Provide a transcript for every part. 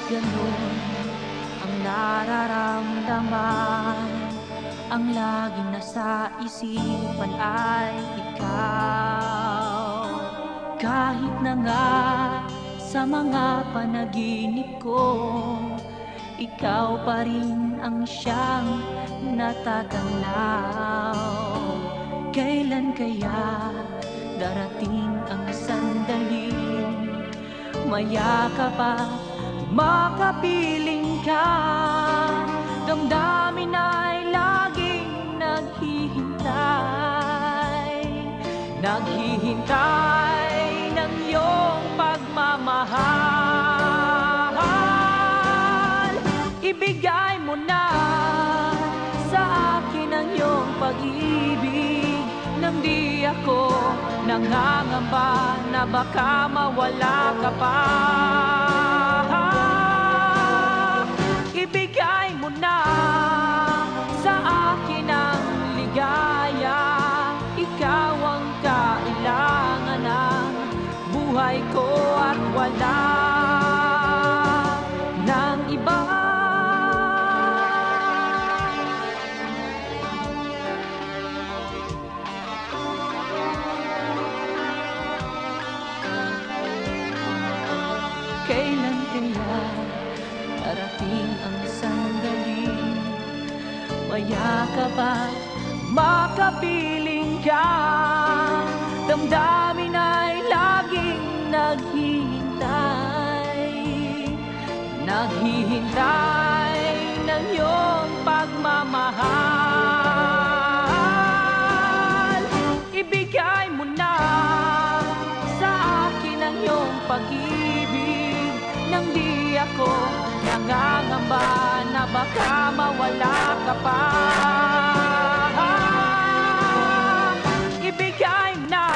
ganun ang nararamdaman. Ang laging nasa isipan ay ikaw. Kahit na nga sa mga panaginip ko, ikaw pa rin ang siyang natatanaw. Kailan kaya darating ang sandaling mayakap at makapiling ka? Damdamin ay laging naghihintay, naghihintay ng iyong pagmamahal. Ibigay mo na sa akin ang iyong pag-ibig, nang di ako nangangamba na baka mawala ka pa. Ibigay mo na sa akin ang ligaya, ikaw ang kailangan ng buhay ko at wala ng iba. Kailan kaya darating ang sandali mayakap at makapiling ka? Damdamin ay laging naghihintay, naghihintay ng iyong pagmamahal. Ibigay mo na sa akin ang iyong pag-ibig, nang di ako nangangamba na baka mawala ka pa. Ibigay mo na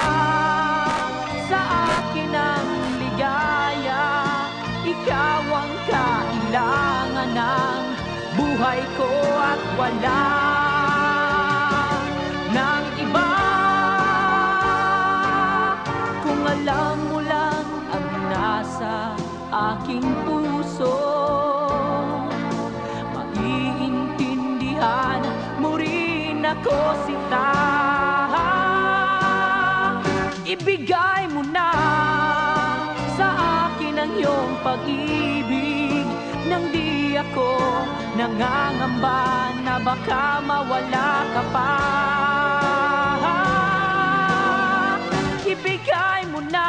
sa akin ang ligaya, ikaw ang kailangan ng buhay ko at wala ng iba. Kung alam mo lang ang nasa aking puso, maiintindihan mo rin ako, sinta. Ibigay mo na sa akin ang iyong pag-ibig, nang di ako nangangamba na baka mawala ka pa. Ibigay mo na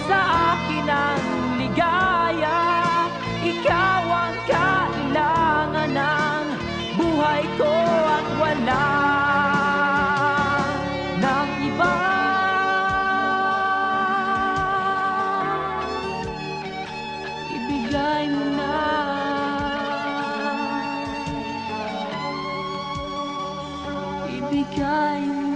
sa akin ang ligaya, ikaw ang kailangan ng buhay ko at wala ng iba. Ibigay mo na, ibigay mo